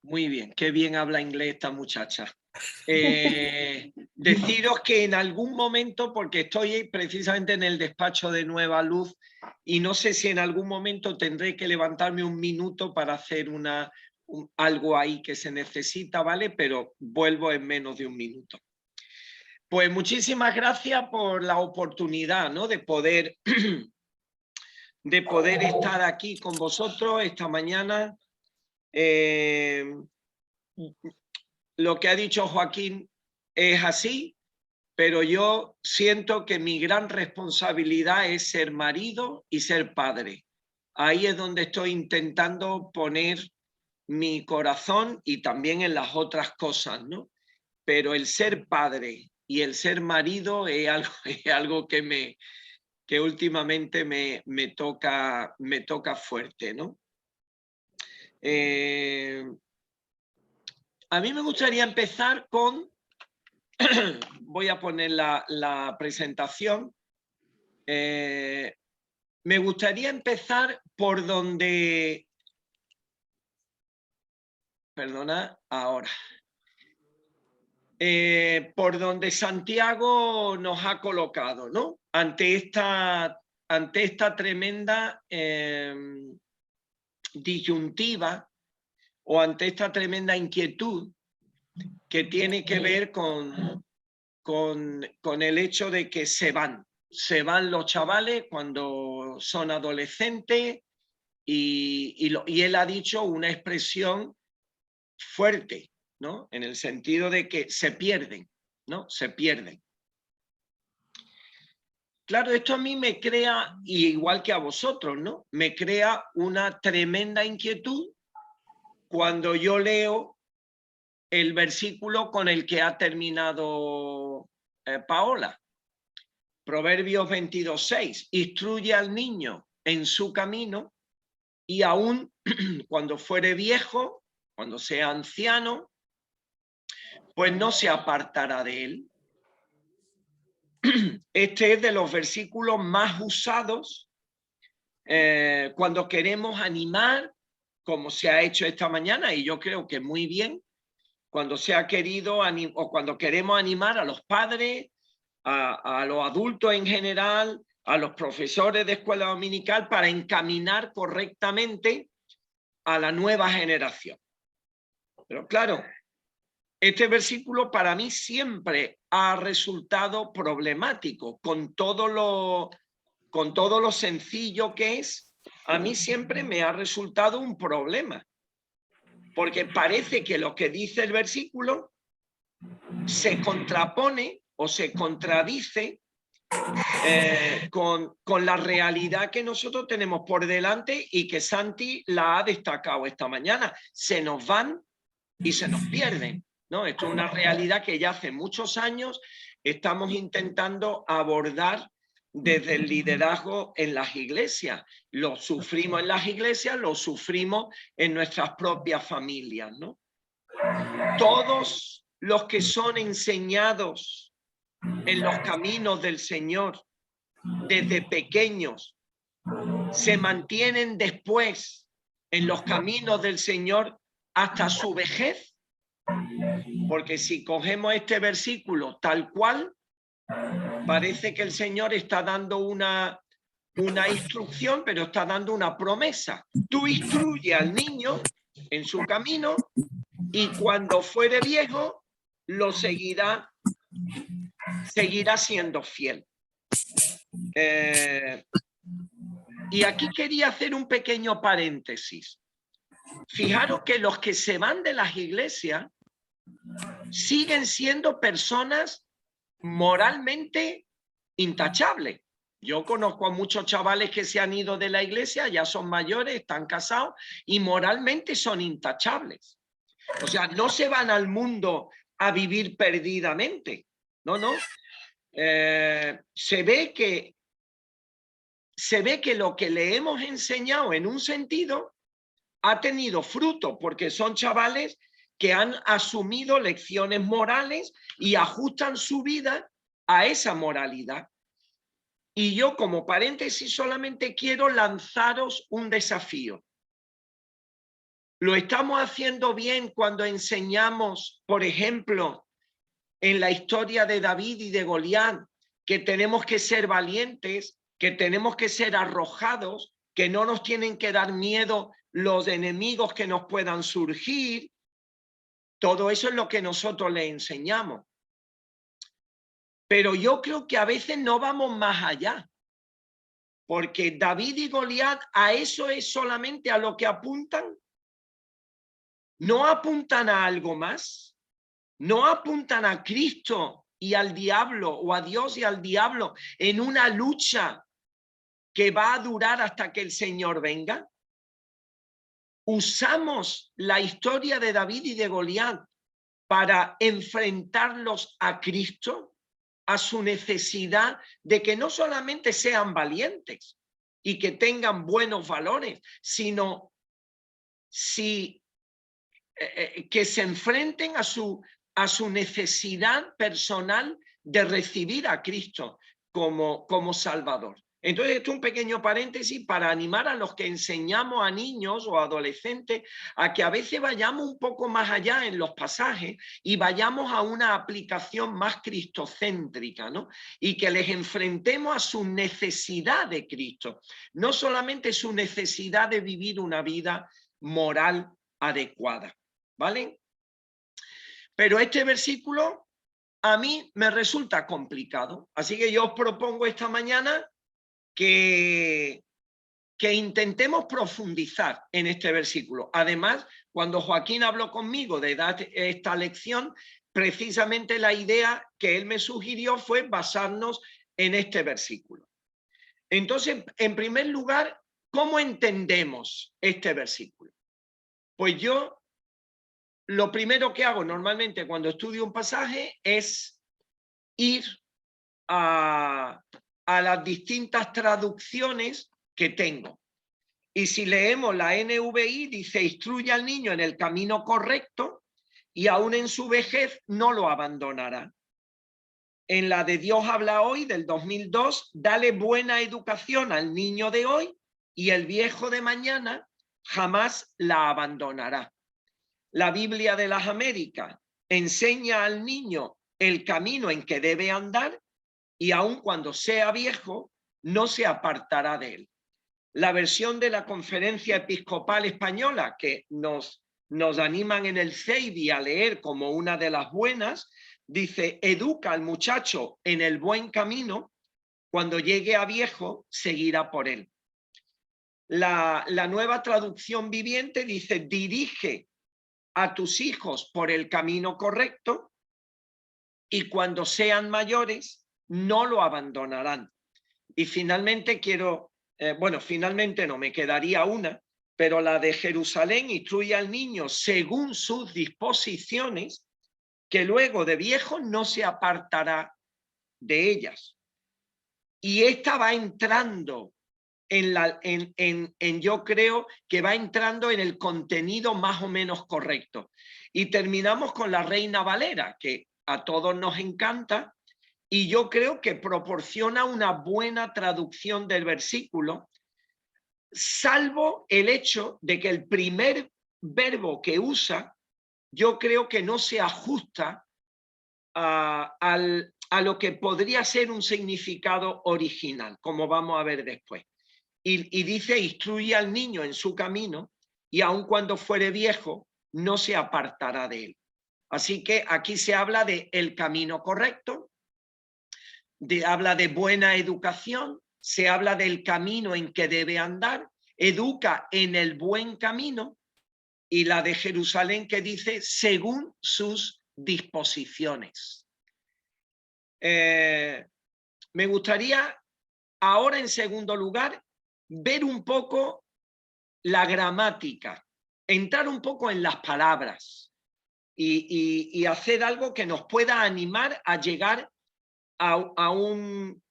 Muy bien, qué bien habla inglés esta muchacha. Deciros que en algún momento, porque estoy precisamente en el despacho de Nueva Luz y no sé si en algún momento tendré que levantarme un minuto para hacer algo ahí que se necesita, ¿vale? Pero vuelvo en menos de un minuto. Pues muchísimas gracias por la oportunidad, ¿no? de poder estar aquí con vosotros esta mañana. Lo que ha dicho Joaquín es así, pero yo siento que mi gran responsabilidad es ser marido y ser padre. Ahí es donde estoy intentando poner mi corazón y también en las otras cosas, ¿no? Pero el ser padre y el ser marido es algo, es algo que últimamente me toca fuerte, ¿no? A mí me gustaría empezar con, voy a poner la presentación, me gustaría empezar por donde, perdona, ahora, por donde Santiago nos ha colocado, ¿no? Ante esta tremenda disyuntiva o ante esta tremenda inquietud que tiene que ver con el hecho de que se van los chavales cuando son adolescentes y él ha dicho una expresión fuerte, ¿no? En el sentido de que se pierden, ¿no? Se pierden. Claro, esto a mí me crea, igual que a vosotros, ¿no? Me crea una tremenda inquietud cuando yo leo el versículo con el que ha terminado Paola. Proverbios 22:6, instruye al niño en su camino y aún cuando fuere viejo, cuando sea anciano, pues no se apartará de él. Este es de los versículos más usados cuando queremos animar, como se ha hecho esta mañana, y yo creo que muy bien, cuando se ha querido o cuando queremos animar a los padres, a los adultos en general, a los profesores de escuela dominical para encaminar correctamente a la nueva generación. Pero claro, este versículo para mí siempre ha resultado problemático, con todo lo sencillo que es, a mí siempre me ha resultado un problema, porque parece que lo que dice el versículo se contrapone o se contradice con la realidad que nosotros tenemos por delante y que Santi la ha destacado esta mañana. Se nos van y se nos pierden, ¿no? Esto es una realidad que ya hace muchos años estamos intentando abordar desde el liderazgo en las iglesias. Lo sufrimos en las iglesias, lo sufrimos en nuestras propias familias, ¿no? Todos los que son enseñados en los caminos del Señor desde pequeños se mantienen después en los caminos del Señor hasta su vejez. Porque si cogemos este versículo tal cual, parece que el Señor está dando una instrucción, pero está dando una promesa. Tú instruye al niño en su camino y cuando fuere viejo lo seguirá siendo fiel. Y aquí quería hacer un pequeño paréntesis. Fijaros que los que se van de las iglesias siguen siendo personas moralmente intachables. Yo conozco a muchos chavales que se han ido de la iglesia, ya son mayores, están casados y moralmente son intachables. O sea, no se van al mundo a vivir perdidamente. No, no. Se ve que lo que le hemos enseñado en un sentido ha tenido fruto, porque son chavales que han asumido lecciones morales y ajustan su vida a esa moralidad. Y yo, como paréntesis, solamente quiero lanzaros un desafío. Lo estamos haciendo bien cuando enseñamos, por ejemplo, en la historia de David y de Goliat, que tenemos que ser valientes, que tenemos que ser arrojados, que no nos tienen que dar miedo los enemigos que nos puedan surgir. Todo eso es lo que nosotros le enseñamos. Pero yo creo que a veces no vamos más allá, porque David y Goliat a eso es solamente a lo que apuntan. No apuntan a algo más, no apuntan a Cristo y al diablo, o a Dios y al diablo, en una lucha que va a durar hasta que el Señor venga. Usamos la historia de David y de Goliat para enfrentarlos a Cristo, a su necesidad de que no solamente sean valientes y que tengan buenos valores, sino que se enfrenten a su necesidad personal de recibir a Cristo como Salvador. Entonces, esto es un pequeño paréntesis para animar a los que enseñamos a niños o adolescentes a que a veces vayamos un poco más allá en los pasajes y vayamos a una aplicación más cristocéntrica, ¿no? Y que les enfrentemos a su necesidad de Cristo, no solamente su necesidad de vivir una vida moral adecuada, ¿vale? Pero este versículo a mí me resulta complicado, así que yo os propongo esta mañana que intentemos profundizar en este versículo. Además, cuando Joaquín habló conmigo de dar esta lección, precisamente la idea que él me sugirió fue basarnos en este versículo. Entonces, en primer lugar, ¿cómo entendemos este versículo? Pues yo lo primero que hago normalmente cuando estudio un pasaje es ir a las distintas traducciones que tengo. Y si leemos la NVI, dice, instruye al niño en el camino correcto y aún en su vejez no lo abandonará. En la de Dios habla hoy, del 2002, dale buena educación al niño de hoy y el viejo de mañana jamás la abandonará. La Biblia de las Américas enseña al niño el camino en que debe andar y aun cuando sea viejo no se apartará de él. La versión de la Conferencia Episcopal Española, que nos animan en el CEIDI a leer como una de las buenas, dice, educa al muchacho en el buen camino, cuando llegue a viejo seguirá por él. La Nueva Traducción Viviente dice, dirige a tus hijos por el camino correcto y cuando sean mayores no lo abandonarán. Y finalmente finalmente no, me quedaría una, pero la de Jerusalén instruye al niño según sus disposiciones, que luego de viejo no se apartará de ellas. Y esta va entrando yo creo que va entrando en el contenido más o menos correcto. Y terminamos con la Reina Valera, que a todos nos encanta, y yo creo que proporciona una buena traducción del versículo, salvo el hecho de que el primer verbo que usa, yo creo que no se ajusta a lo que podría ser un significado original, como vamos a ver después. Y dice, instruye al niño en su camino, y aun cuando fuere viejo, no se apartará de él. Así que aquí se habla de el camino correcto, habla de buena educación, se habla del camino en que debe andar, educa en el buen camino, y la de Jerusalén que dice, según sus disposiciones. Me gustaría ahora, en segundo lugar, ver un poco la gramática, entrar un poco en las palabras y hacer algo que nos pueda animar a llegar a un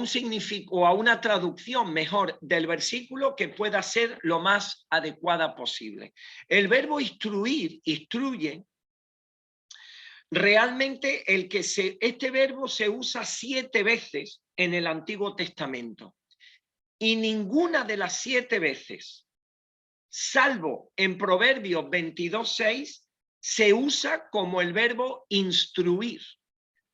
significado, a una traducción mejor del versículo que pueda ser lo más adecuada posible. El verbo instruir, instruye, realmente este verbo se usa 7 veces en el Antiguo Testamento. Y ninguna de las 7 veces salvo en Proverbios 22:6, se usa como el verbo instruir,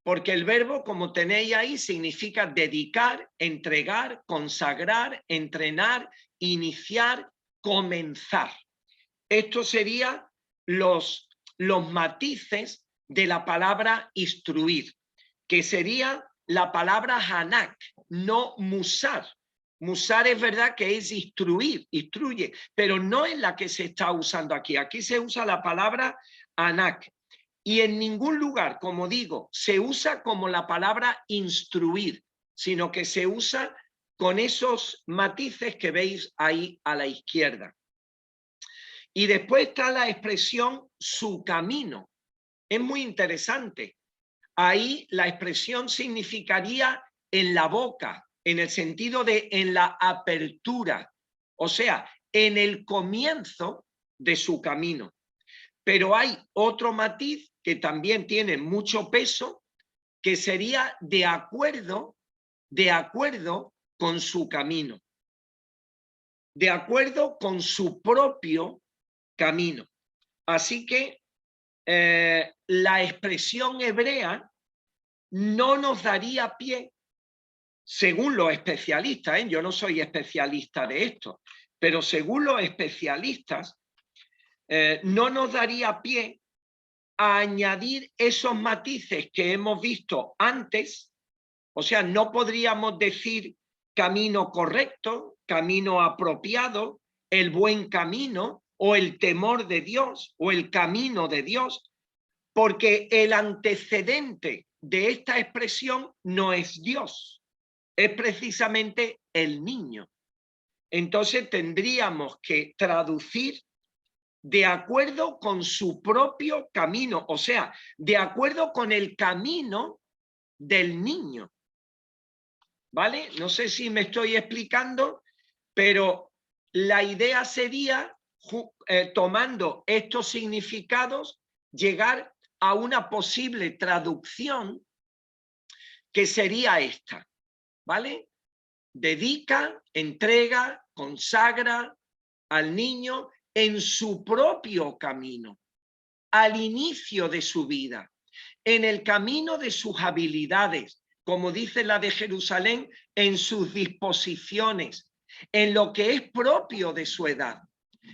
porque el verbo, como tenéis ahí, significa dedicar, entregar, consagrar, entrenar, iniciar, comenzar. Esto serían los matices de la palabra instruir, que sería la palabra hanak, no musar. Musar es verdad que es instruir, instruye, pero no es la que se está usando aquí. Aquí se usa la palabra hanak. Y en ningún lugar, como digo, se usa como la palabra instruir, sino que se usa con esos matices que veis ahí a la izquierda. Y después está la expresión su camino. Es muy interesante. Ahí la expresión significaría en la boca, en el sentido de en la apertura, o sea, en el comienzo de su camino. Pero hay otro matiz que también tiene mucho peso, que sería de acuerdo con su camino, de acuerdo con su propio camino. Así que la expresión hebrea no nos daría pie, según los especialistas, yo no soy especialista de esto, pero según los especialistas, no nos daría pie a añadir esos matices que hemos visto antes. O sea, no podríamos decir camino correcto, camino apropiado, el buen camino o el temor de Dios o el camino de Dios, porque el antecedente de esta expresión no es Dios, es precisamente el niño. Entonces tendríamos que traducir de acuerdo con su propio camino, o sea, de acuerdo con el camino del niño. ¿Vale? No sé si me estoy explicando, pero la idea sería, tomando estos significados, llegar a una posible traducción que sería esta, ¿vale? Dedica, entrega, consagra al niño en su propio camino, al inicio de su vida, en el camino de sus habilidades, como dice la de Jerusalén, en sus disposiciones, en lo que es propio de su edad,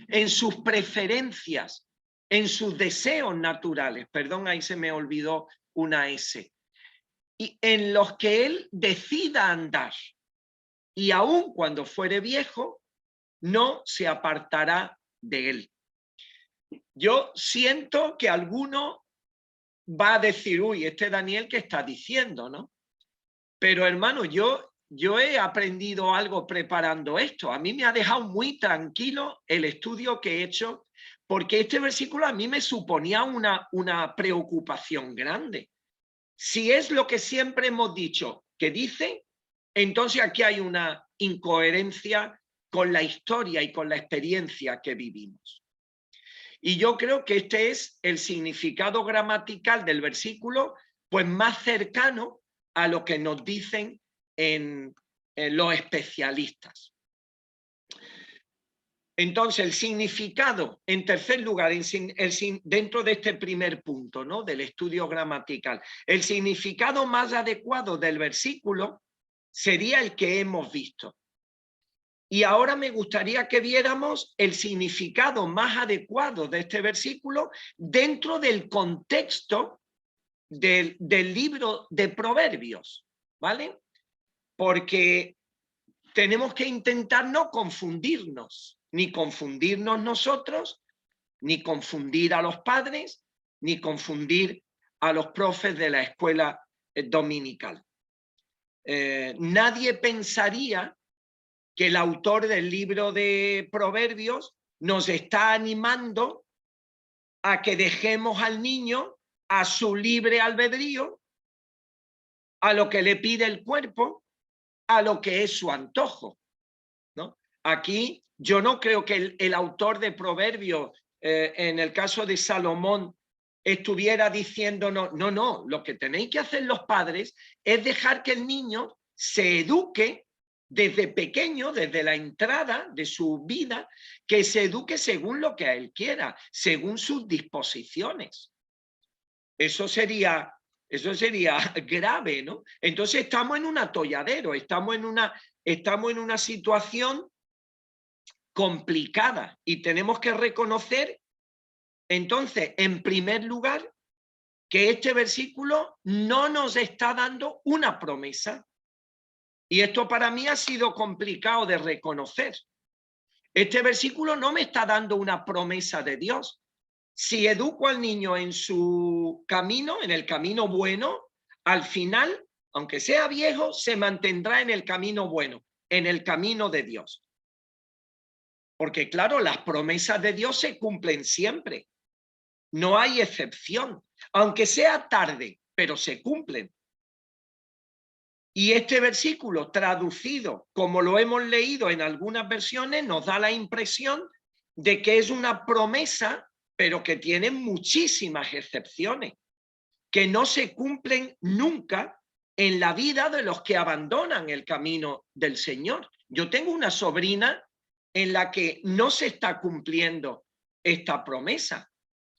en sus preferencias, en sus deseos naturales. Perdón, ahí se me olvidó una S. Y en los que él decida andar. Y aun cuando fuere viejo, no se apartará de él. Yo siento que alguno va a decir, uy, este Daniel, ¿qué está diciendo, no? Pero hermano, yo he aprendido algo preparando esto. A mí me ha dejado muy tranquilo el estudio que he hecho, porque este versículo a mí me suponía una preocupación grande. Si es lo que siempre hemos dicho que dice, entonces aquí hay una incoherencia con la historia y con la experiencia que vivimos. Y yo creo que este es el significado gramatical del versículo, pues más cercano a lo que nos dicen en los especialistas. Entonces, el significado, en tercer lugar, dentro de este primer punto, ¿no?, del estudio gramatical, el significado más adecuado del versículo sería el que hemos visto. Y ahora me gustaría que viéramos el significado más adecuado de este versículo dentro del contexto del libro de Proverbios, ¿vale? Porque tenemos que intentar no confundirnos, ni confundirnos nosotros, ni confundir a los padres, ni confundir a los profes de la escuela dominical. Nadie pensaría que el autor del libro de Proverbios nos está animando a que dejemos al niño a su libre albedrío, a lo que le pide el cuerpo, a lo que es su antojo, ¿no? Aquí yo no creo que el autor de Proverbios, en el caso de Salomón, estuviera diciéndonos, no, lo que tenéis que hacer los padres es dejar que el niño se eduque desde pequeño, desde la entrada de su vida, que se eduque según lo que él quiera, según sus disposiciones. Eso sería grave, ¿no? Entonces estamos en un atolladero, estamos en una situación complicada y tenemos que reconocer, entonces, en primer lugar, que este versículo no nos está dando una promesa. Y esto para mí ha sido complicado de reconocer. Este versículo no me está dando una promesa de Dios. Si educo al niño en su camino, en el camino bueno, al final, aunque sea viejo, se mantendrá en el camino bueno, en el camino de Dios. Porque claro, las promesas de Dios se cumplen siempre. No hay excepción, aunque sea tarde, pero se cumplen. Y este versículo traducido, como lo hemos leído en algunas versiones, nos da la impresión de que es una promesa, pero que tiene muchísimas excepciones, que no se cumplen nunca en la vida de los que abandonan el camino del Señor. Yo tengo una sobrina en la que no se está cumpliendo esta promesa.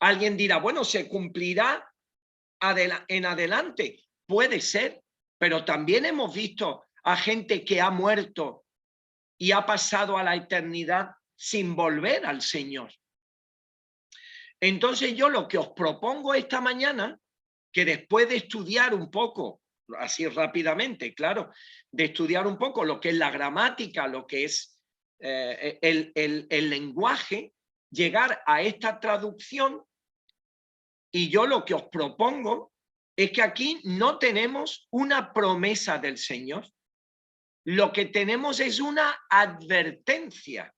Alguien dirá, bueno, se cumplirá en adelante. Puede ser, pero también hemos visto a gente que ha muerto y ha pasado a la eternidad sin volver al Señor. Entonces yo lo que os propongo esta mañana, que después de estudiar un poco, así rápidamente, claro, de estudiar un poco lo que es la gramática, lo que es el lenguaje, llegar a esta traducción, y yo lo que os propongo es que aquí no tenemos una promesa del Señor, lo que tenemos es una advertencia.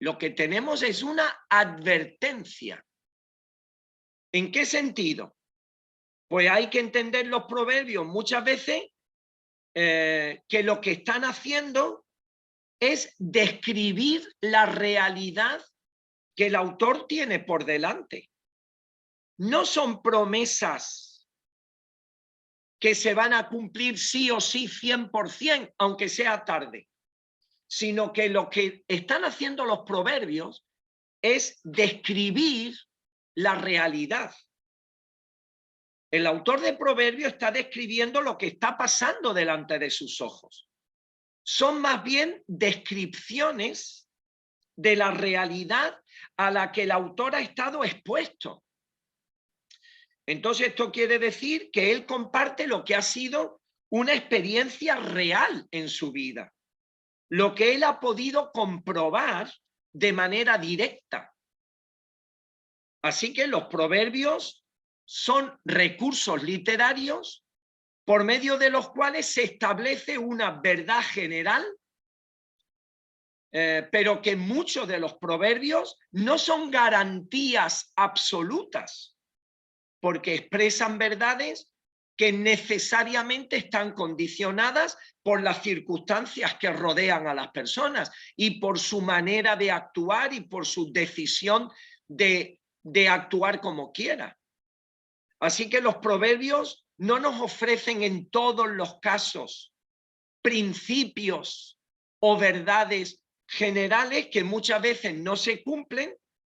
Lo que tenemos es una advertencia. ¿En qué sentido? Pues hay que entender los proverbios muchas veces que lo que están haciendo es describir la realidad que el autor tiene por delante. No son promesas que se van a cumplir sí o sí 100%, aunque sea tarde, sino que lo que están haciendo los proverbios es describir la realidad. El autor de Proverbios está describiendo lo que está pasando delante de sus ojos. Son más bien descripciones de la realidad a la que el autor ha estado expuesto. Entonces esto quiere decir que él comparte lo que ha sido una experiencia real en su vida, lo que él ha podido comprobar de manera directa. Así que los proverbios son recursos literarios por medio de los cuales se establece una verdad general, pero que muchos de los proverbios no son garantías absolutas, porque expresan verdades que necesariamente están condicionadas por las circunstancias que rodean a las personas y por su manera de actuar y por su decisión de actuar como quiera. Así que los proverbios no nos ofrecen en todos los casos principios o verdades generales que muchas veces no se cumplen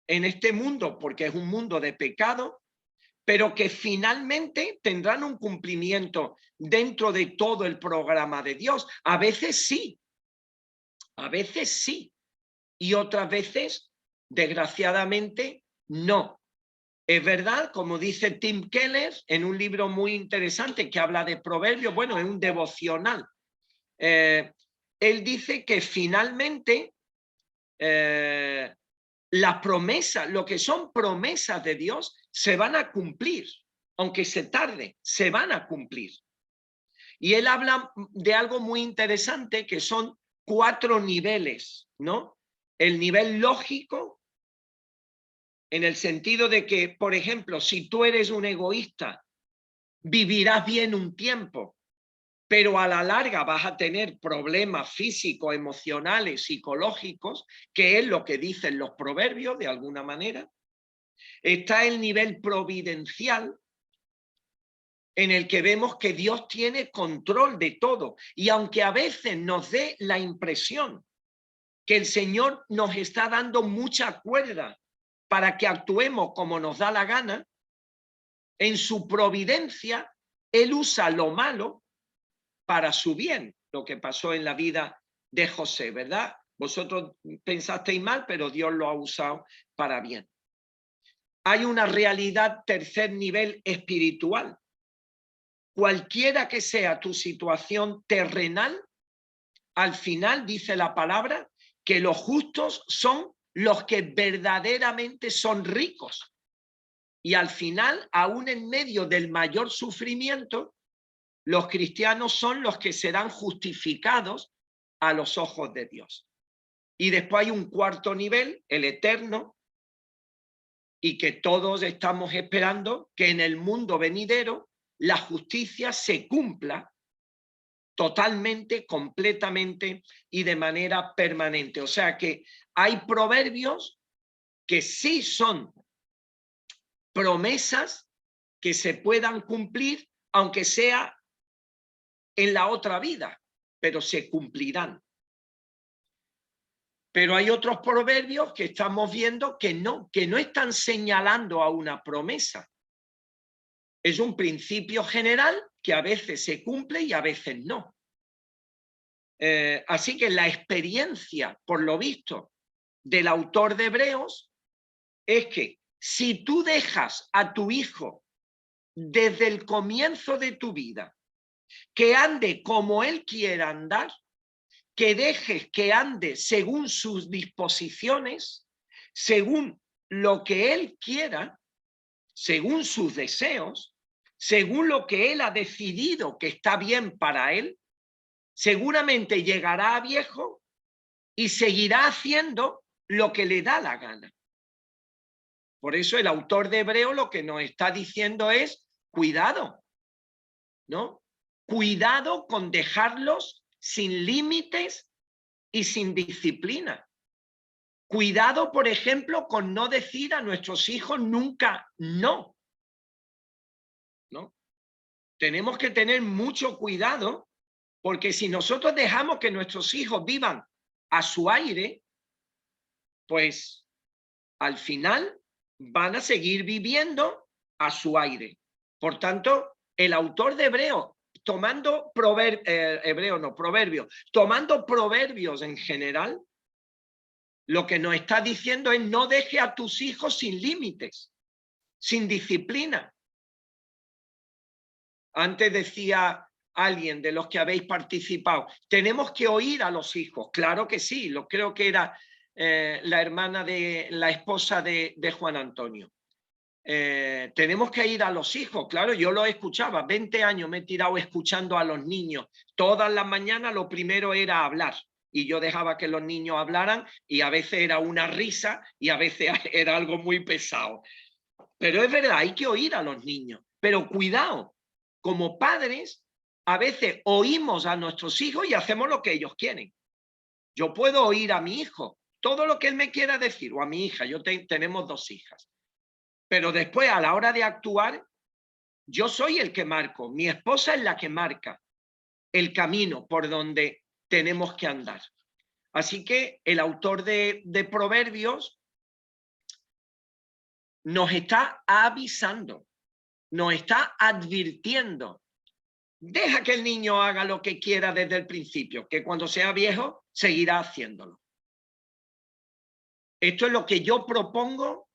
en este mundo porque es un mundo de pecado, pero que finalmente tendrán un cumplimiento dentro de todo el programa de Dios. A veces sí, y otras veces, desgraciadamente, no. Es verdad, como dice Tim Keller en un libro muy interesante que habla de proverbios, bueno, es un devocional. Él dice que finalmente las promesas, lo que son promesas de Dios, se van a cumplir, aunque se tarde, se van a cumplir. Y él habla de algo muy interesante que son 4 niveles, ¿no? El nivel lógico, en el sentido de que, por ejemplo, si tú eres un egoísta, vivirás bien un tiempo, pero a la larga vas a tener problemas físicos, emocionales, psicológicos, que es lo que dicen los proverbios de alguna manera. Está el nivel providencial, en el que vemos que Dios tiene control de todo. Y aunque a veces nos dé la impresión que el Señor nos está dando mucha cuerda para que actuemos como nos da la gana, en su providencia, Él usa lo malo para su bien, lo que pasó en la vida de José, ¿verdad? Vosotros pensasteis mal, pero Dios lo ha usado para bien. Hay una realidad tercer nivel espiritual. Cualquiera que sea tu situación terrenal, al final dice la palabra que los justos son los que verdaderamente son ricos. Y al final, aún en medio del mayor sufrimiento, los cristianos son los que serán justificados a los ojos de Dios. Y después hay un cuarto nivel, el eterno, y que todos estamos esperando que en el mundo venidero la justicia se cumpla totalmente, completamente y de manera permanente. O sea que hay proverbios que sí son promesas que se puedan cumplir, aunque sea en la otra vida, pero se cumplirán. Pero hay otros proverbios que estamos viendo que no están señalando a una promesa. Es un principio general que a veces se cumple y a veces no. Así que la experiencia, por lo visto, del autor de Hebreos es que si tú dejas a tu hijo desde el comienzo de tu vida que ande como él quiera andar, que dejes que ande según sus disposiciones, según lo que él quiera, según sus deseos, según lo que él ha decidido que está bien para él, seguramente llegará a viejo y seguirá haciendo lo que le da la gana. Por eso el autor de Hebreo lo que nos está diciendo es cuidado, ¿no? Cuidado con dejarlos sin límites y sin disciplina. Cuidado, por ejemplo, con no decir a nuestros hijos nunca no. ¿No? Tenemos que tener mucho cuidado porque si nosotros dejamos que nuestros hijos vivan a su aire, pues al final van a seguir viviendo a su aire. Por tanto, el autor de Hebreo, tomando proverbios, tomando proverbios en general, lo que nos está diciendo es no deje a tus hijos sin límites, sin disciplina. Antes decía alguien de los que habéis participado, tenemos que oír a los hijos. Claro que sí, creo que era la hermana de la esposa de Juan Antonio. Tenemos que ir a los hijos, claro, yo lo escuchaba, 20 años me he tirado escuchando a los niños. Todas las mañanas lo primero era hablar y yo dejaba que los niños hablaran y a veces era una risa y a veces era algo muy pesado. Pero es verdad, hay que oír a los niños, pero cuidado, como padres a veces oímos a nuestros hijos y hacemos lo que ellos quieren. Yo puedo oír a mi hijo, todo lo que él me quiera decir, o a mi hija, tenemos 2 hijas. Pero después, a la hora de actuar, yo soy el que marco, mi esposa es la que marca el camino por donde tenemos que andar. Así que el autor de Proverbios nos está avisando, nos está advirtiendo. Deja que el niño haga lo que quiera desde el principio, que cuando sea viejo seguirá haciéndolo. Esto es lo que yo propongo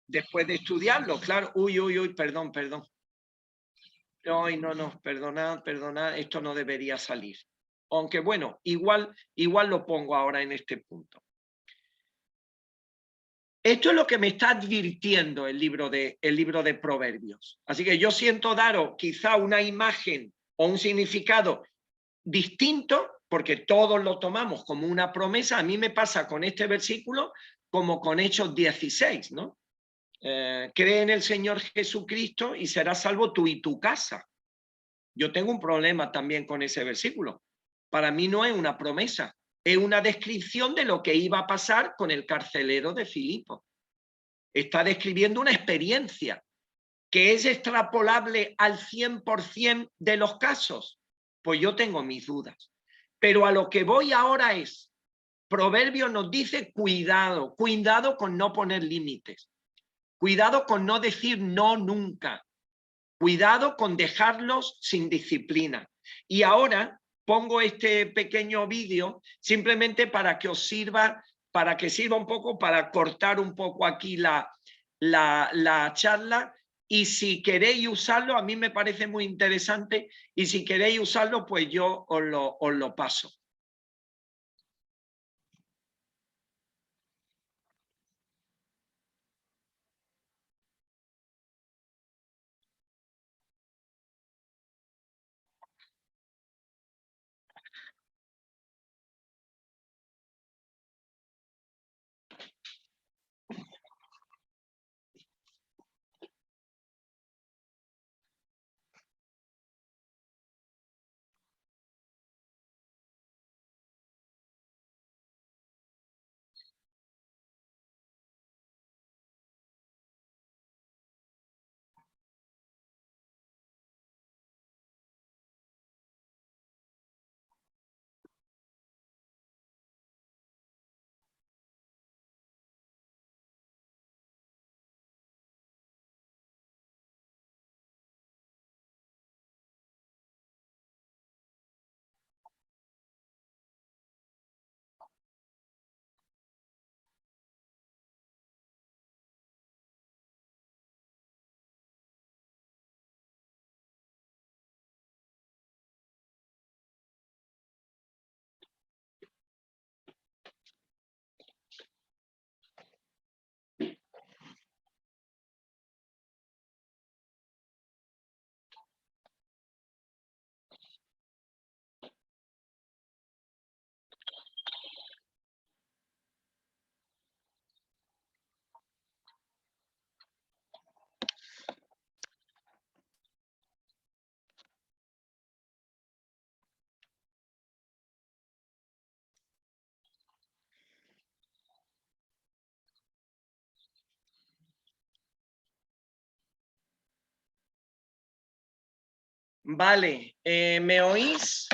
después de estudiarlo, claro. Uy, perdón. Ay, no, perdonad, esto no debería salir. Aunque bueno, igual lo pongo ahora en este punto. Esto es lo que me está advirtiendo el libro de Proverbios. Así que yo siento daros quizá una imagen o un significado distinto, porque todos lo tomamos como una promesa. A mí me pasa con este versículo como con Hechos 16, ¿no? Cree en el Señor Jesucristo y serás salvo tú y tu casa. Yo tengo un problema también con ese versículo. Para mí no es una promesa, es una descripción de lo que iba a pasar con el carcelero de Filipo. Está describiendo una experiencia ¿Que es extrapolable al 100% de los casos? Pues yo tengo mis dudas. Pero a lo que voy ahora es, Proverbios nos dice cuidado, cuidado con no poner límites, cuidado con no decir no nunca, cuidado con dejarlos sin disciplina. Y ahora pongo este pequeño vídeo simplemente para que os sirva, para que sirva un poco, para cortar un poco aquí la charla. Y si queréis usarlo, a mí me parece muy interesante, y si queréis usarlo, pues yo os lo paso. Vale, ¿me oís?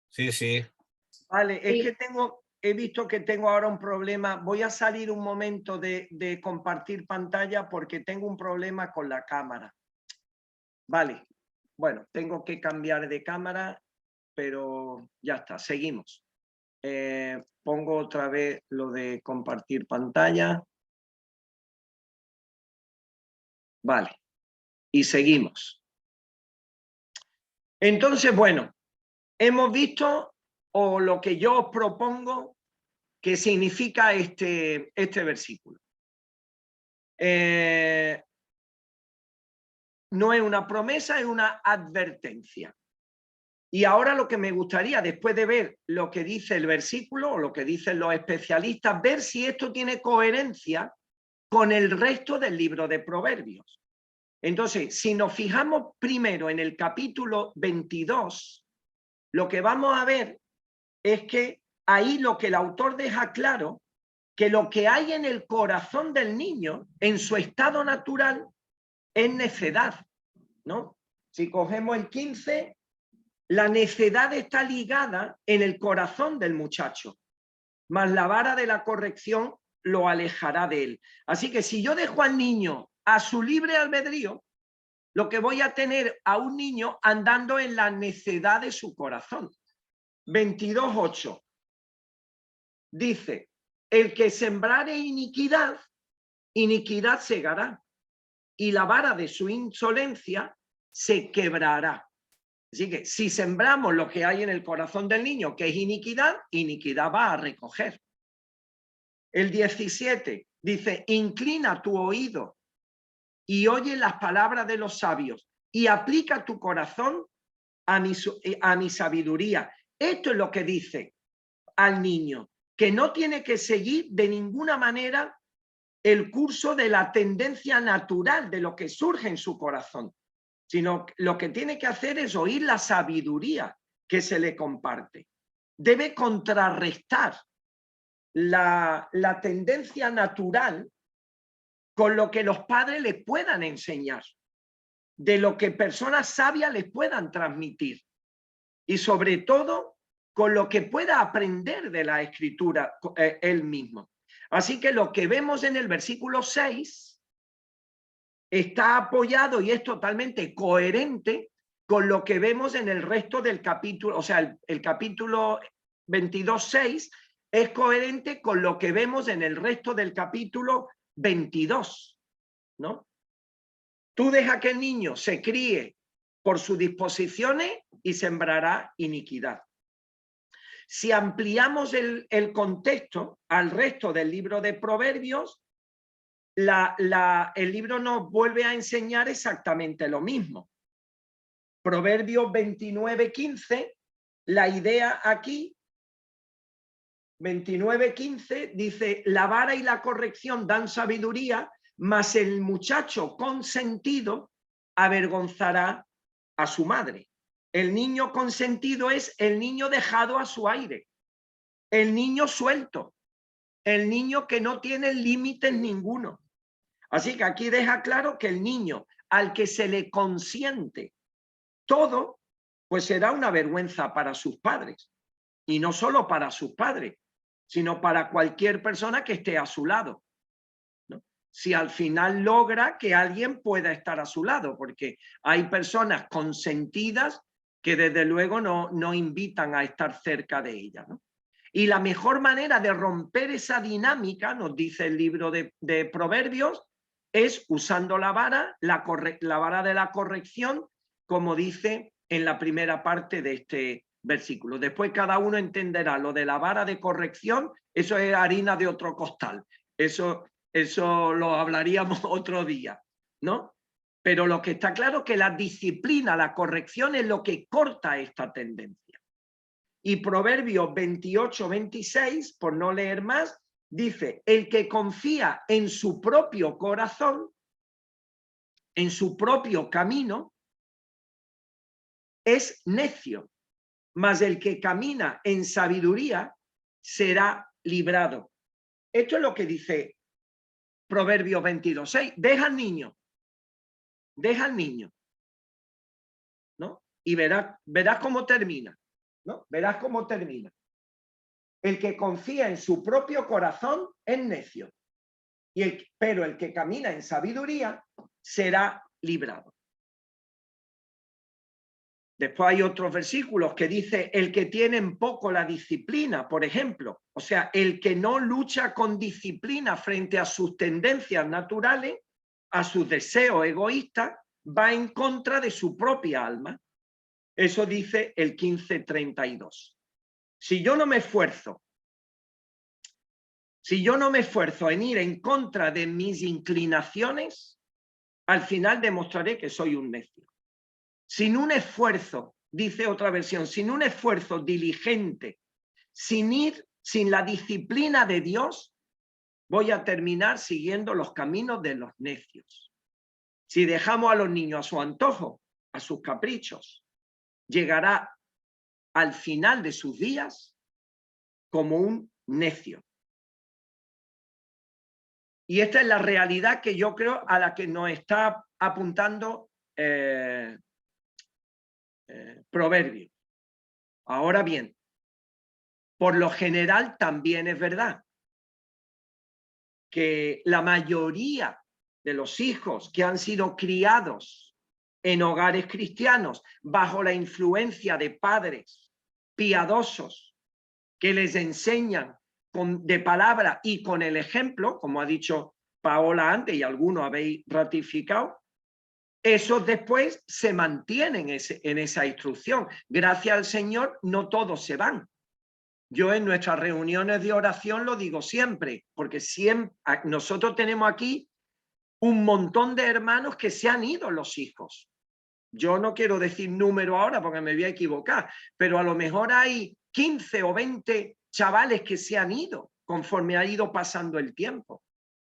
Sí, sí. Vale, es que he visto que tengo ahora un problema. Voy a salir un momento de compartir pantalla porque tengo un problema con la cámara. Vale, bueno, tengo que cambiar de cámara, pero ya está, seguimos. Pongo otra vez lo de compartir pantalla. Vale, y seguimos. Entonces, bueno, hemos visto, o lo que yo os propongo, que significa este versículo. No es una promesa, es una advertencia. Y ahora lo que me gustaría, después de ver lo que dice el versículo o lo que dicen los especialistas, ver si esto tiene coherencia con el resto del libro de Proverbios. Entonces, si nos fijamos primero en el capítulo 22, lo que vamos a ver es que ahí lo que el autor deja claro, que lo que hay en el corazón del niño, en su estado natural, es necedad, ¿no? Si cogemos el 15, la necedad está ligada en el corazón del muchacho, mas la vara de la corrección lo alejará de él. Así que si yo dejo al niño a su libre albedrío, lo que voy a tener a un niño andando en la necedad de su corazón. 22:8 dice, el que sembrare iniquidad, iniquidad segará, y la vara de su insolencia se quebrará. Así que si sembramos lo que hay en el corazón del niño, que es iniquidad, iniquidad va a recoger. El 17 dice, inclina tu oído y oye las palabras de los sabios y aplica tu corazón a mi sabiduría. Esto es lo que dice al niño, que no tiene que seguir de ninguna manera el curso de la tendencia natural de lo que surge en su corazón, sino lo que tiene que hacer es oír la sabiduría que se le comparte. Debe contrarrestar la tendencia natural con lo que los padres les puedan enseñar, de lo que personas sabias les puedan transmitir y sobre todo con lo que pueda aprender de la escritura él mismo. Así que lo que vemos en el versículo 6 está apoyado y es totalmente coherente con lo que vemos en el resto del capítulo, o sea, el capítulo 22:6 es coherente con lo que vemos en el resto del capítulo 22, ¿no? Tú deja que el niño se críe por sus disposiciones y sembrará iniquidad. Si ampliamos el contexto al resto del libro de Proverbios, el libro nos vuelve a enseñar exactamente lo mismo. Proverbios 29:15, la idea aquí, 29:15, dice, la vara y la corrección dan sabiduría, mas el muchacho consentido avergonzará a su madre. El niño consentido es el niño dejado a su aire, el niño suelto, el niño que no tiene límites ninguno. Así que aquí deja claro que el niño al que se le consiente todo, pues será una vergüenza para sus padres. Y no solo para sus padres, sino para cualquier persona que esté a su lado, ¿no? Si al final logra que alguien pueda estar a su lado, porque hay personas consentidas que desde luego no invitan a estar cerca de ella, ¿no? Y la mejor manera de romper esa dinámica, nos dice el libro de Proverbios, es usando la vara, la vara de la corrección, como dice en la primera parte de este versículo. Después cada uno entenderá lo de la vara de corrección, eso es harina de otro costal. Eso lo hablaríamos otro día, ¿no? Pero lo que está claro es que la disciplina, la corrección es lo que corta esta tendencia. Y Proverbios 28:26, por no leer más, dice, el que confía en su propio corazón, en su propio camino, es necio, mas el que camina en sabiduría será librado. Esto es lo que dice Proverbios 22:6. Deja al niño, ¿no? Y verás cómo termina, ¿no? Verás cómo termina. El que confía en su propio corazón es necio, pero el que camina en sabiduría será librado. Después hay otros versículos que dice el que tiene en poco la disciplina, por ejemplo, o sea, el que no lucha con disciplina frente a sus tendencias naturales, a sus deseos egoístas, va en contra de su propia alma. Eso dice el 15:32. Si yo no me esfuerzo en ir en contra de mis inclinaciones, al final demostraré que soy un necio. Sin un esfuerzo, dice otra versión, sin un esfuerzo diligente, sin la disciplina de Dios, voy a terminar siguiendo los caminos de los necios. Si dejamos a los niños a su antojo, a sus caprichos, llegará al final de sus días como un necio. Y esta es la realidad que yo creo a la que nos está apuntando Proverbios. Ahora bien, por lo general también es verdad que la mayoría de los hijos que han sido criados en hogares cristianos bajo la influencia de padres piadosos que les enseñan de palabra y con el ejemplo, como ha dicho Paola antes y algunos habéis ratificado, esos después se mantienen en esa instrucción. Gracias al Señor, no todos se van. Yo en nuestras reuniones de oración lo digo siempre, porque nosotros tenemos aquí un montón de hermanos que se han ido los hijos. Yo no quiero decir número ahora porque me voy a equivocar, pero a lo mejor hay 15 o 20 chavales que se han ido conforme ha ido pasando el tiempo.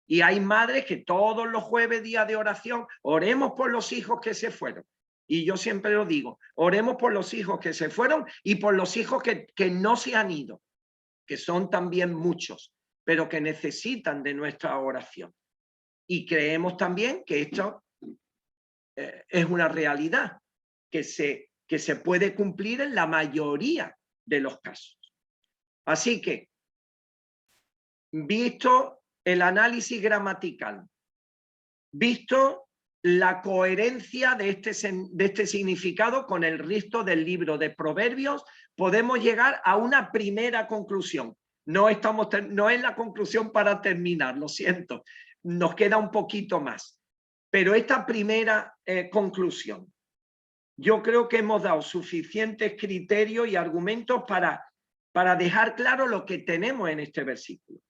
Y hay madres que todos los jueves, día de oración, oremos por los hijos que se fueron. Y yo siempre lo digo, oremos por los hijos que se fueron y por los hijos que no se han ido, que son también muchos, pero que necesitan de nuestra oración. Y creemos también que esto es una realidad que se puede cumplir en la mayoría de los casos. Así que, visto el análisis gramatical, visto la coherencia de este significado con el resto del libro de Proverbios, podemos llegar a una primera conclusión. No es la conclusión para terminar, lo siento, nos queda un poquito más. Pero esta primera conclusión, yo creo que hemos dado suficientes criterios y argumentos para dejar claro lo que tenemos en este versículo.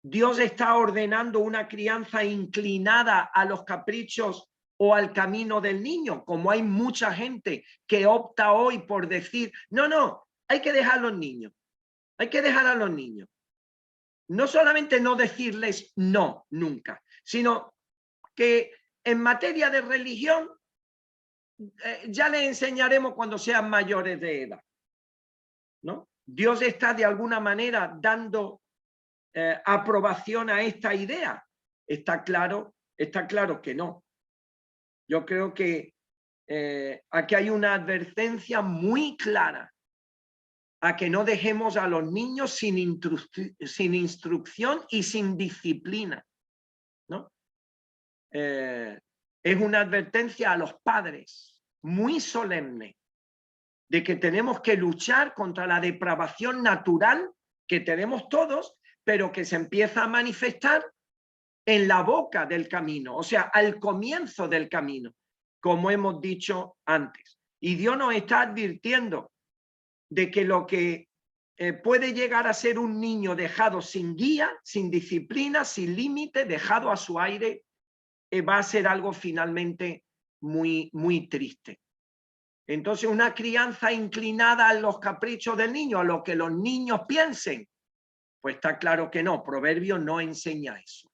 Dios está ordenando una crianza inclinada a los caprichos o al camino del niño, como hay mucha gente que opta hoy por decir, no, hay que dejar a los niños, hay que dejar a los niños. No solamente no decirles no nunca, sino que en materia de religión ya les enseñaremos cuando sean mayores de edad, ¿no? Dios está de alguna manera dando aprobación a esta idea. Está claro que no. Yo creo que aquí hay una advertencia muy clara a que no dejemos a los niños sin instrucción y sin disciplina, ¿no? Es una advertencia a los padres muy solemne de que tenemos que luchar contra la depravación natural que tenemos todos, pero que se empieza a manifestar en la boca del camino, o sea, al comienzo del camino, como hemos dicho antes. Y Dios nos está advirtiendo de que lo que puede llegar a ser un niño dejado sin guía, sin disciplina, sin límite, dejado a su aire, va a ser algo finalmente muy, muy triste. Entonces, una crianza inclinada a los caprichos del niño, a lo que los niños piensen, pues está claro que no, Proverbios no enseña eso.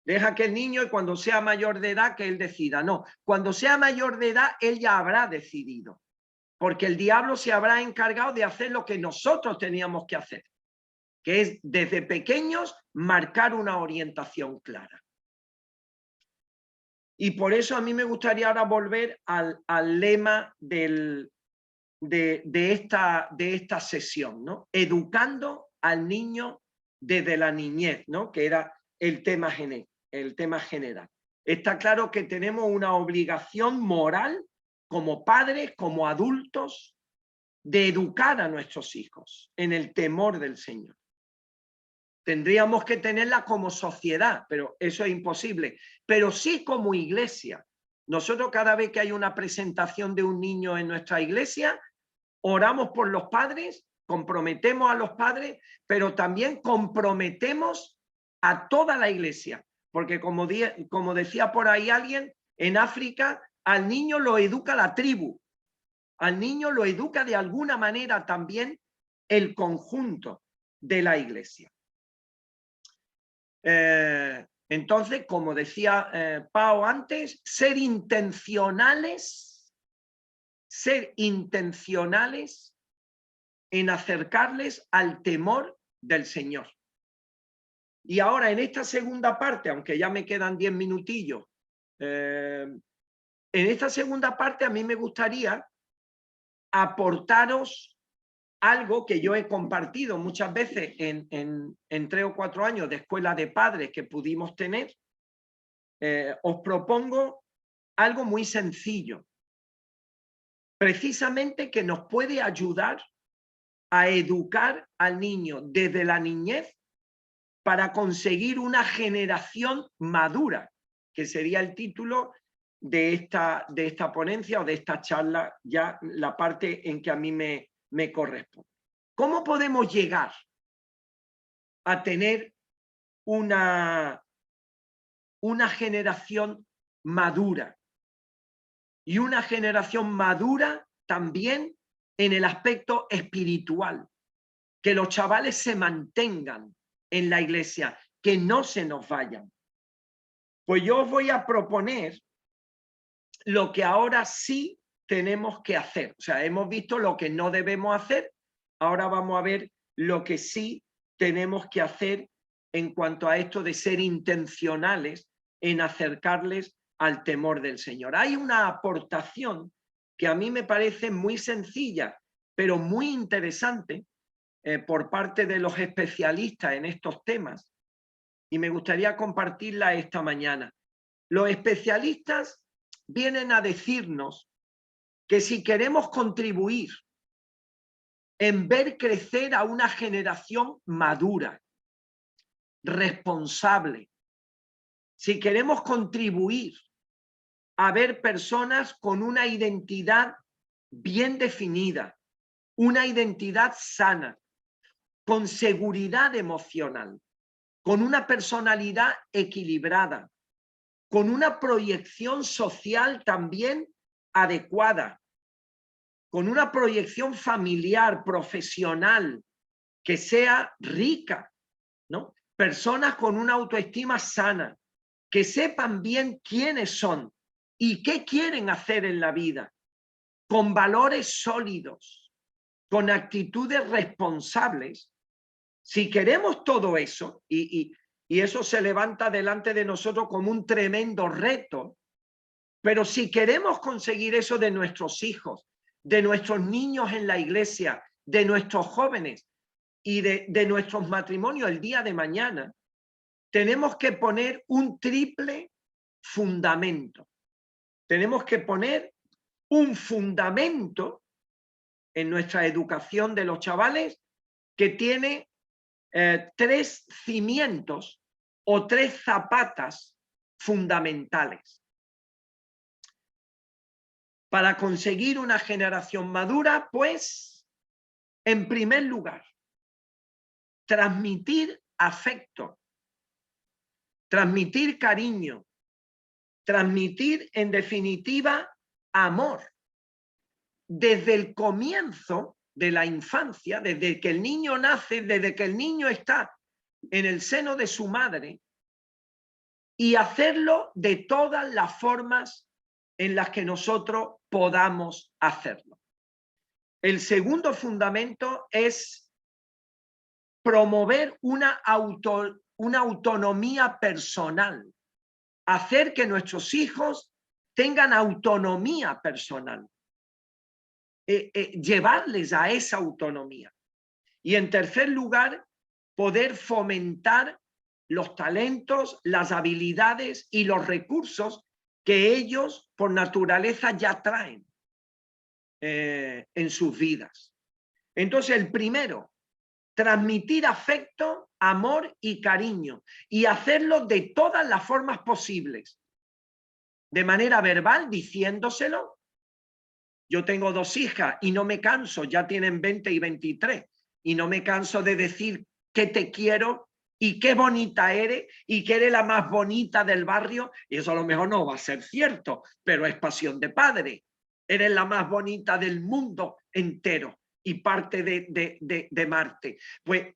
Deja que el niño, y cuando sea mayor de edad, que él decida. No, cuando sea mayor de edad, él ya habrá decidido, porque el diablo se habrá encargado de hacer lo que nosotros teníamos que hacer, que es desde pequeños marcar una orientación clara. Y por eso a mí me gustaría ahora volver al lema de esta sesión, ¿no? Educando al niño desde la niñez, ¿no? Que era el tema general. Está claro que tenemos una obligación moral como padres, como adultos, de educar a nuestros hijos en el temor del Señor. Tendríamos que tenerla como sociedad, pero eso es imposible. Pero sí como iglesia. Nosotros cada vez que hay una presentación de un niño en nuestra iglesia, oramos por los padres, comprometemos a los padres, pero también comprometemos a toda la iglesia. Porque como decía por ahí alguien, en África al niño lo educa la tribu. Al niño lo educa de alguna manera también el conjunto de la iglesia. Entonces, como decía Pau antes, ser intencionales en acercarles al temor del Señor. Y ahora en esta segunda parte, aunque ya me quedan 10 minutillos, en esta segunda parte a mí me gustaría aportaros algo que yo he compartido muchas veces en 3 o 4 años de escuela de padres que pudimos tener. Os propongo algo muy sencillo, precisamente que nos puede ayudar a educar al niño desde la niñez para conseguir una generación madura, que sería el título de esta ponencia o de esta charla, ya la parte en que a mí me corresponde. ¿Cómo podemos llegar a tener una generación madura? Y una generación madura también en el aspecto espiritual, que los chavales se mantengan en la iglesia, que no se nos vayan. Pues yo os voy a proponer lo que ahora sí tenemos que hacer. O sea, hemos visto lo que no debemos hacer, ahora vamos a ver lo que sí tenemos que hacer en cuanto a esto de ser intencionales en acercarles al temor del Señor. Hay una aportación que a mí me parece muy sencilla, pero muy interesante por parte de los especialistas en estos temas, y me gustaría compartirla esta mañana. Los especialistas vienen a decirnos que si queremos contribuir en ver crecer a una generación madura, responsable, si queremos contribuir a ver personas con una identidad bien definida, una identidad sana, con seguridad emocional, con una personalidad equilibrada, con una proyección social también adecuada, con una proyección familiar, profesional, que sea rica, ¿no? Personas con una autoestima sana, que sepan bien quiénes son y qué quieren hacer en la vida, con valores sólidos, con actitudes responsables. Si queremos todo eso, y eso se levanta delante de nosotros como un tremendo reto, pero si queremos conseguir eso de nuestros hijos, de nuestros niños en la iglesia, de nuestros jóvenes y de nuestros matrimonios el día de mañana, tenemos que poner un triple fundamento. Tenemos que poner un fundamento en nuestra educación de los chavales que tiene tres cimientos o tres zapatas fundamentales. Para conseguir una generación madura, pues, en primer lugar, transmitir afecto, transmitir cariño, transmitir, en definitiva, amor. Desde el comienzo de la infancia, desde que el niño nace, desde que el niño está en el seno de su madre, y hacerlo de todas las formas en las que nosotros podamos hacerlo. El segundo fundamento es promover una autonomía personal, hacer que nuestros hijos tengan autonomía personal, llevarles a esa autonomía. Y en tercer lugar, poder fomentar los talentos, las habilidades y los recursos que ellos por naturaleza ya traen en sus vidas. Entonces, el primero, transmitir afecto, amor y cariño, y hacerlo de todas las formas posibles. De manera verbal, diciéndoselo. Yo tengo dos hijas y no me canso, ya tienen 20 y 23, y no me canso de decir que te quiero y qué bonita eres y que eres la más bonita del barrio. Y eso a lo mejor no va a ser cierto, pero es pasión de padre. Eres la más bonita del mundo entero y parte de Marte. Pues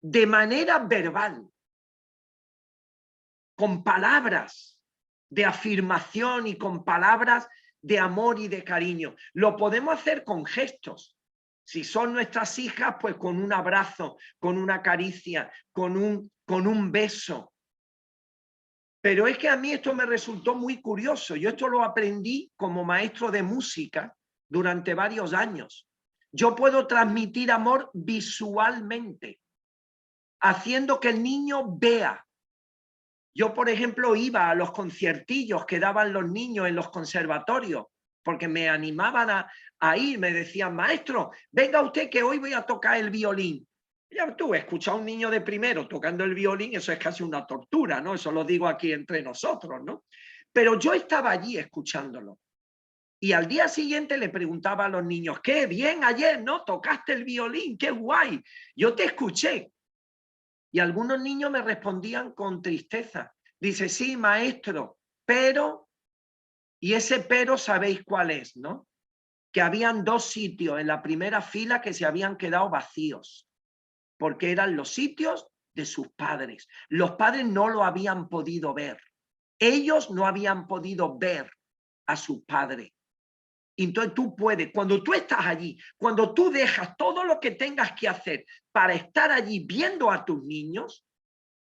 de manera verbal, con palabras de afirmación y con palabras de amor y de cariño. Lo podemos hacer con gestos. Si son nuestras hijas, pues con un abrazo, con una caricia, con un beso. Pero es que a mí esto me resultó muy curioso. Yo esto lo aprendí como maestro de música durante varios años. Yo puedo transmitir amor visualmente, haciendo que el niño vea. Yo, por ejemplo, iba a los conciertillos que daban los niños en los conservatorios, porque me animaban a ir, me decían, maestro, venga usted que hoy voy a tocar el violín. Ya tú, escuchar a un niño de primero tocando el violín, eso es casi una tortura, ¿no? Eso lo digo aquí entre nosotros, ¿no? Pero yo estaba allí escuchándolo. Y al día siguiente le preguntaba a los niños, qué bien ayer, ¿no? Tocaste el violín, qué guay. Yo te escuché. Y algunos niños me respondían con tristeza. Dice, sí, maestro, pero, y ese pero sabéis cuál es, ¿no? Que habían dos sitios en la primera fila que se habían quedado vacíos, porque eran los sitios de sus padres. Los padres no lo habían podido ver. Ellos no habían podido ver a su padre. Entonces tú puedes, cuando tú estás allí, cuando tú dejas todo lo que tengas que hacer para estar allí viendo a tus niños,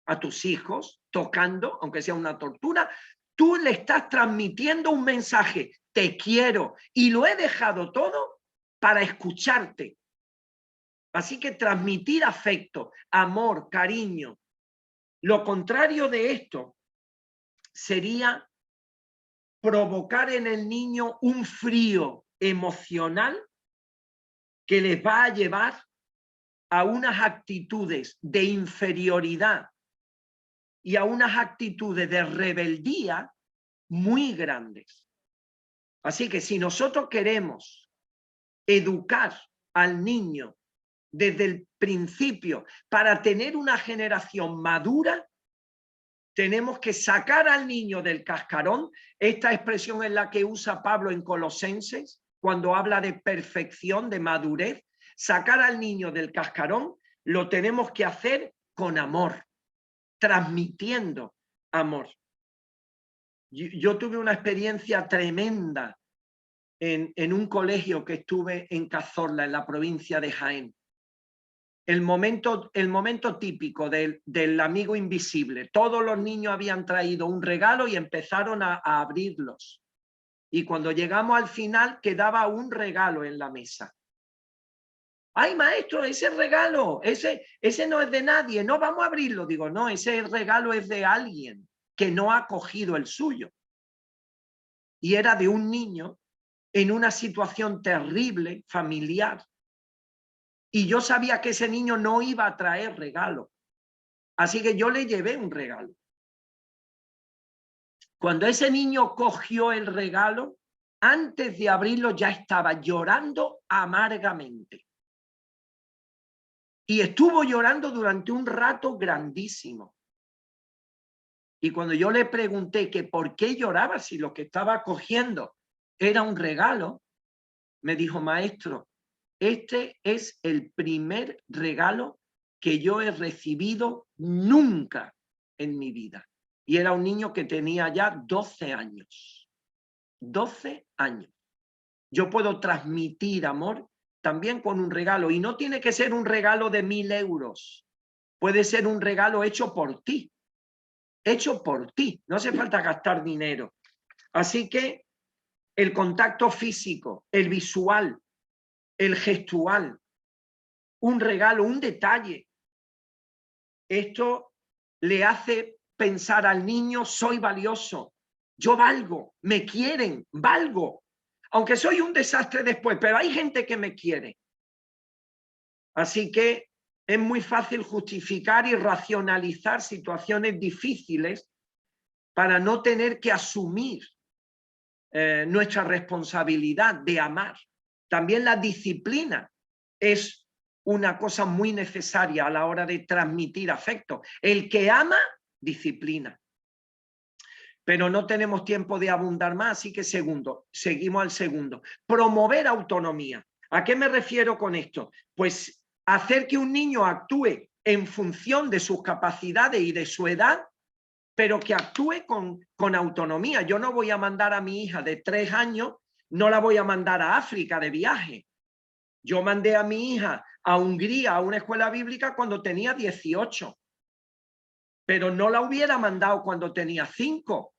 a tus hijos, tocando, aunque sea una tortura, tú le estás transmitiendo un mensaje, te quiero y lo he dejado todo para escucharte. Así que transmitir afecto, amor, cariño. Lo contrario de esto sería provocar en el niño un frío emocional que les va a llevar a unas actitudes de inferioridad y a unas actitudes de rebeldía muy grandes. Así que si nosotros queremos educar al niño desde el principio para tener una generación madura, tenemos que sacar al niño del cascarón. Esta expresión es la que usa Pablo en Colosenses, cuando habla de perfección, de madurez. Sacar al niño del cascarón lo tenemos que hacer con amor, transmitiendo amor. Yo tuve una experiencia tremenda en un colegio que estuve en Cazorla, en la provincia de Jaén. El momento típico del amigo invisible. Todos los niños habían traído un regalo y empezaron a abrirlos. Y cuando llegamos al final quedaba un regalo en la mesa. ¡Ay, maestro, ese regalo! Ese no es de nadie, no vamos a abrirlo. Digo, no, ese regalo es de alguien que no ha cogido el suyo. Y era de un niño en una situación terrible, familiar. Y yo sabía que ese niño no iba a traer regalo. Así que yo le llevé un regalo. Cuando ese niño cogió el regalo, antes de abrirlo ya estaba llorando amargamente. Y estuvo llorando durante un rato grandísimo. Y cuando yo le pregunté que por qué lloraba si lo que estaba cogiendo era un regalo, me dijo, maestro, este es el primer regalo que yo he recibido nunca en mi vida. Y era un niño que tenía ya 12 años. 12 años. Yo puedo transmitir amor también con un regalo. Y no tiene que ser un regalo de 1000 euros. Puede ser un regalo hecho por ti. Hecho por ti. No hace falta gastar dinero. Así que el contacto físico, el visual, el gestual, un regalo, un detalle. Esto le hace pensar al niño, soy valioso, yo valgo, me quieren, valgo. Aunque soy un desastre después, pero hay gente que me quiere. Así que es muy fácil justificar y racionalizar situaciones difíciles para no tener que asumir nuestra responsabilidad de amar. También la disciplina es una cosa muy necesaria a la hora de transmitir afecto. El que ama, disciplina. Pero no tenemos tiempo de abundar más, así que seguimos al segundo. Promover autonomía. ¿A qué me refiero con esto? Pues hacer que un niño actúe en función de sus capacidades y de su edad, pero que actúe con autonomía. Yo no voy a mandar a mi hija de 3 años, no la voy a mandar a África de viaje. Yo mandé a mi hija a Hungría, a una escuela bíblica, cuando tenía 18. Pero no la hubiera mandado cuando tenía 5.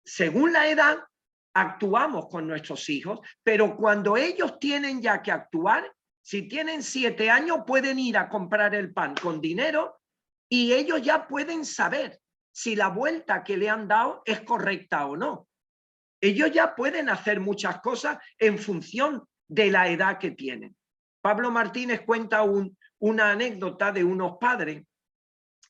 Según la edad, actuamos con nuestros hijos, pero cuando ellos tienen ya que actuar, si tienen 7 años, pueden ir a comprar el pan con dinero y ellos ya pueden saber si la vuelta que le han dado es correcta o no. Ellos ya pueden hacer muchas cosas en función de la edad que tienen. Pablo Martínez cuenta una anécdota de unos padres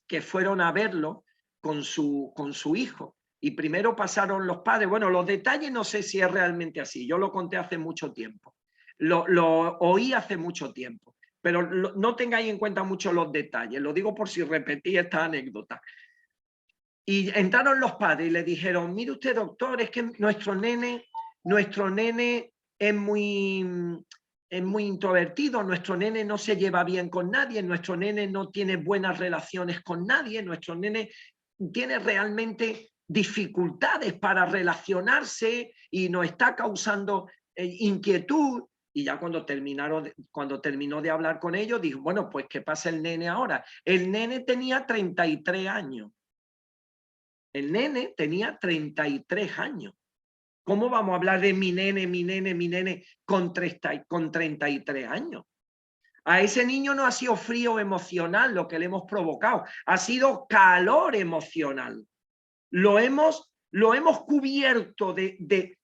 que fueron a verlo con su hijo. Y primero pasaron los padres. Bueno, los detalles no sé si es realmente así. Yo lo conté hace mucho tiempo. Lo oí hace mucho tiempo. Pero no tengáis en cuenta mucho los detalles. Lo digo por si repetí esta anécdota. Y entraron los padres y le dijeron, mire usted, doctor, es que nuestro nene es muy introvertido, nuestro nene no se lleva bien con nadie, nuestro nene no tiene buenas relaciones con nadie, nuestro nene tiene realmente dificultades para relacionarse y nos está causando inquietud. Y ya cuando terminó de hablar con ellos, dijo, bueno, pues ¿qué pasa el nene ahora? El nene tenía 33 años. El nene tenía 33 años. ¿Cómo vamos a hablar de mi nene con 33 años? A ese niño no ha sido frío emocional lo que le hemos provocado, ha sido calor emocional. Lo hemos cubierto de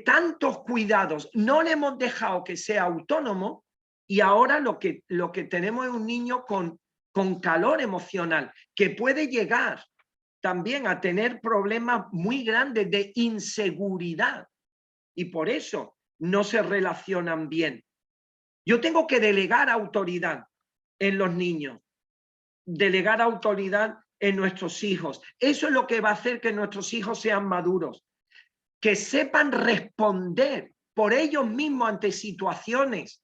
tantos cuidados, no le hemos dejado que sea autónomo y ahora lo que tenemos es un niño con calor emocional que puede llegar también a tener problemas muy grandes de inseguridad y por eso no se relacionan bien. Yo tengo que delegar autoridad en los niños, delegar autoridad en nuestros hijos. Eso es lo que va a hacer que nuestros hijos sean maduros, que sepan responder por ellos mismos ante situaciones.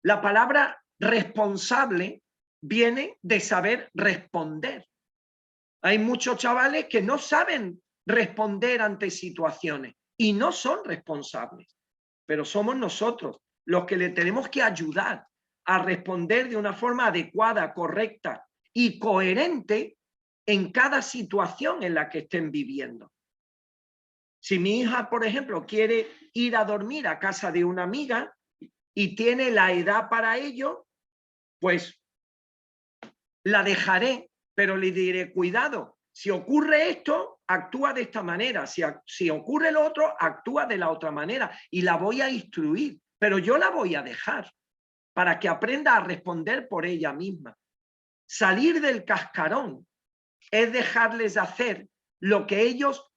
La palabra responsable viene de saber responder. Hay muchos chavales que no saben responder ante situaciones y no son responsables, pero somos nosotros los que le tenemos que ayudar a responder de una forma adecuada, correcta y coherente en cada situación en la que estén viviendo. Si mi hija, por ejemplo, quiere ir a dormir a casa de una amiga y tiene la edad para ello, pues la dejaré, pero le diré, cuidado, si ocurre esto, actúa de esta manera, si ocurre lo otro, actúa de la otra manera y la voy a instruir, pero yo la voy a dejar para que aprenda a responder por ella misma. Salir del cascarón es dejarles hacer lo que ellos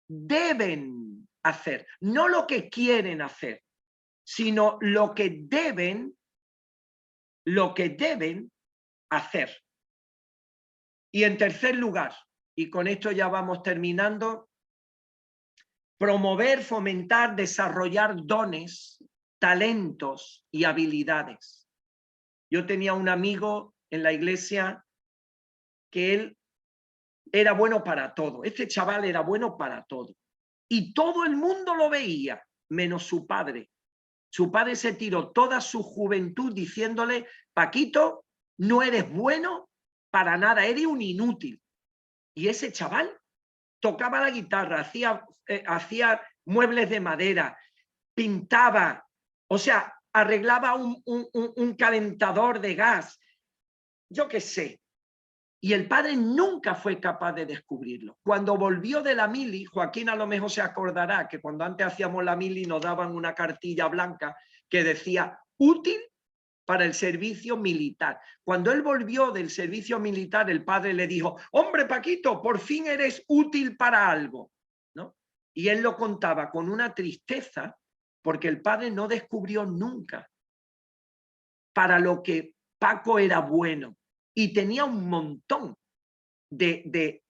deben hacer, no lo que quieren hacer, sino lo que deben hacer. Y en tercer lugar, y con esto ya vamos terminando, promover, fomentar, desarrollar dones, talentos y habilidades. Yo tenía un amigo en la iglesia que él era bueno para todo. Este chaval era bueno para todo. Y todo el mundo lo veía, menos su padre. Su padre se tiró toda su juventud diciéndole, Paquito, no eres bueno para nada, eres un inútil. Y ese chaval tocaba la guitarra, hacía muebles de madera, pintaba, o sea, arreglaba un calentador de gas, yo qué sé. Y el padre nunca fue capaz de descubrirlo. Cuando volvió de la mili, Joaquín a lo mejor se acordará que cuando antes hacíamos la mili nos daban una cartilla blanca que decía útil para el servicio militar. Cuando él volvió del servicio militar, el padre le dijo, hombre Paquito, por fin eres útil para algo, ¿no? Y él lo contaba con una tristeza porque el padre no descubrió nunca para lo que Paco era bueno. Y tenía un montón de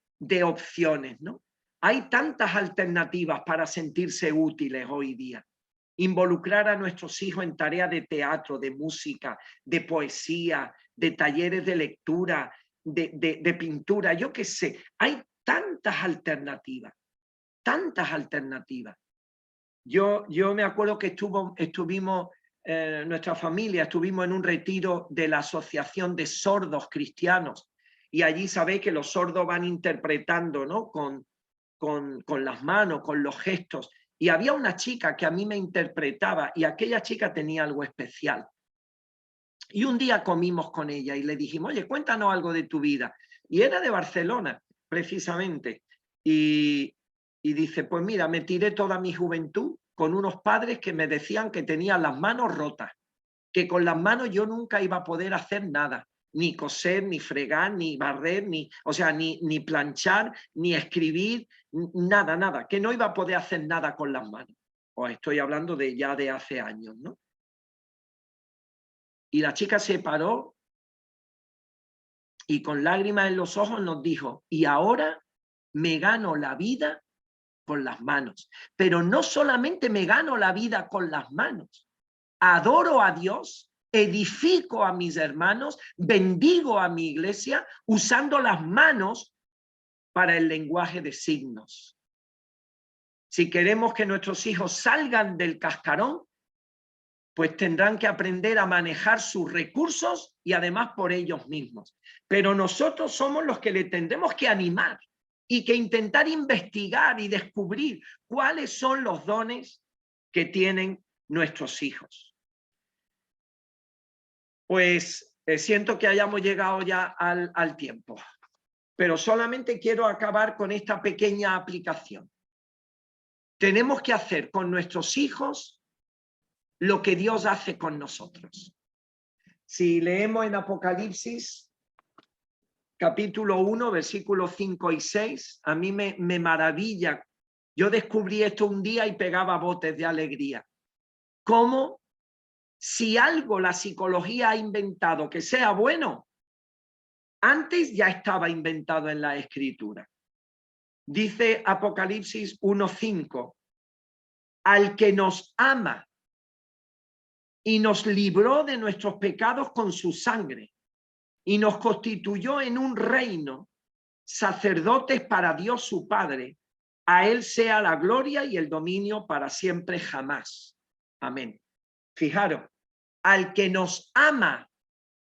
opciones, ¿no? Hay tantas alternativas para sentirse útiles hoy día. Involucrar a nuestros hijos en tareas de teatro, de música, de poesía, de talleres de lectura, de pintura, yo qué sé. Hay tantas alternativas, tantas alternativas. Yo me acuerdo que estuvimos nuestra familia, estuvimos en un retiro de la Asociación de Sordos Cristianos y allí sabéis que los sordos van interpretando, ¿no? con las manos, con los gestos. Y había una chica que a mí me interpretaba y aquella chica tenía algo especial. Y un día comimos con ella y le dijimos, oye, cuéntanos algo de tu vida. Y era de Barcelona, precisamente. Y dice, pues mira, me tiré toda mi juventud con unos padres que me decían que tenía las manos rotas, que con las manos yo nunca iba a poder hacer nada, ni coser, ni fregar, ni barrer, o sea, ni planchar, ni escribir, nada, que no iba a poder hacer nada con las manos. Os estoy hablando ya de hace años, ¿no? Y la chica se paró y con lágrimas en los ojos nos dijo, y ahora me gano la vida con las manos. Pero no solamente me gano la vida con las manos, adoro a Dios, edifico a mis hermanos, bendigo a mi iglesia usando las manos para el lenguaje de signos. Si queremos que nuestros hijos salgan del cascarón, pues tendrán que aprender a manejar sus recursos y además por ellos mismos. Pero nosotros somos los que le tendremos que animar y que intentar investigar y descubrir cuáles son los dones que tienen nuestros hijos. Pues siento que hayamos llegado ya al tiempo, pero solamente quiero acabar con esta pequeña aplicación. Tenemos que hacer con nuestros hijos lo que Dios hace con nosotros. Si leemos en Apocalipsis, capítulo 1, versículos 5 y 6, a mí me maravilla. Yo descubrí esto un día y pegaba botes de alegría. ¿Cómo? Si algo la psicología ha inventado que sea bueno, antes ya estaba inventado en la Escritura. Dice Apocalipsis 1:5, al que nos ama y nos libró de nuestros pecados con su sangre y nos constituyó en un reino, sacerdotes para Dios su Padre, a él sea la gloria y el dominio para siempre jamás. Amén. Fijaros, al que nos ama,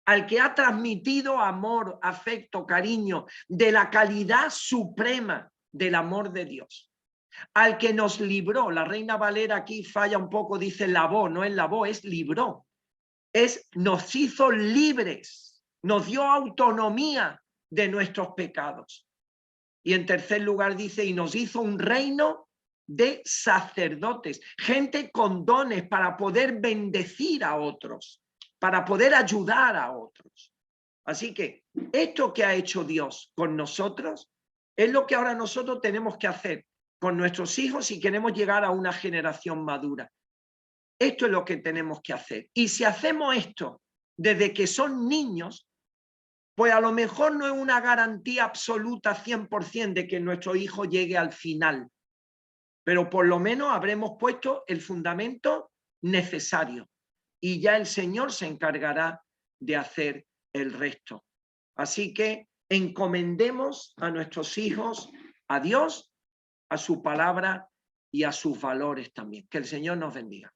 al que ha transmitido amor, afecto, cariño, de la calidad suprema del amor de Dios. Al que nos libró, la Reina Valera aquí falla un poco, dice lavó, no es lavó, es libró. Nos hizo libres, nos dio autonomía de nuestros pecados. Y en tercer lugar dice, y nos hizo un reino de sacerdotes, gente con dones para poder bendecir a otros, para poder ayudar a otros. Así que esto que ha hecho Dios con nosotros es lo que ahora nosotros tenemos que hacer con nuestros hijos si queremos llegar a una generación madura. Esto es lo que tenemos que hacer. Y si hacemos esto desde que son niños, pues a lo mejor no es una garantía absoluta 100% de que nuestro hijo llegue al final, pero por lo menos habremos puesto el fundamento necesario y ya el Señor se encargará de hacer el resto. Así que encomendemos a nuestros hijos a Dios, a su palabra y a sus valores también. Que el Señor nos bendiga.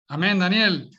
Amén, Daniel.